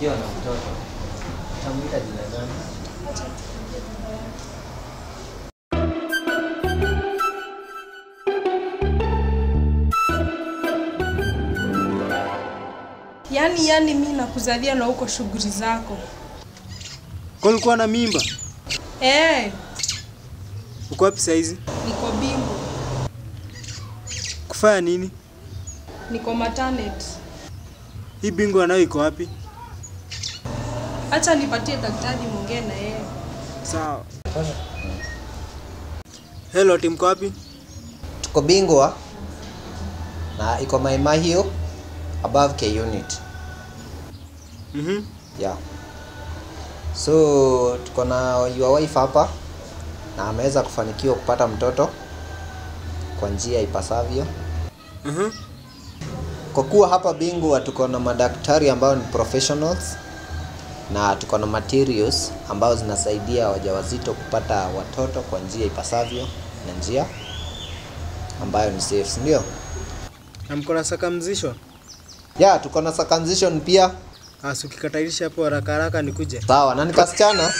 kufanikiwa na mtoto. Utamuita jina gani? Acha tufikirie baba yake. Yaani mimi nakuzalia na uko shughuli zako. Kwa ulikuwa na mimba? Uko wapi saizi? Niko Bingu. Kufanya nini? Niko maternity. Hii Bingu nayo iko wapi? Acha nipatie daktari muongee na yeye. Sawa. Hello, team ko wapi? Tuko Bingwa na iko Mai Hill above K unit. Yeah. So tuko na your wife hapa na ameweza kufanikiwa kupata mtoto kwa njia ipasavyo. Kwa kuwa hapa Bingwa tuko na madaktari ambao ni professionals na tuko na materials ambao zinasaidia wajawazito kupata watoto kwa njia ipasavyo na njia ambayo ni safe, ndio? Na mko na circumcision? Yeah, tuko na circumcision pia. Ukikatairisha hapo haraka haraka nikuje. Sawa, na ni kasichana.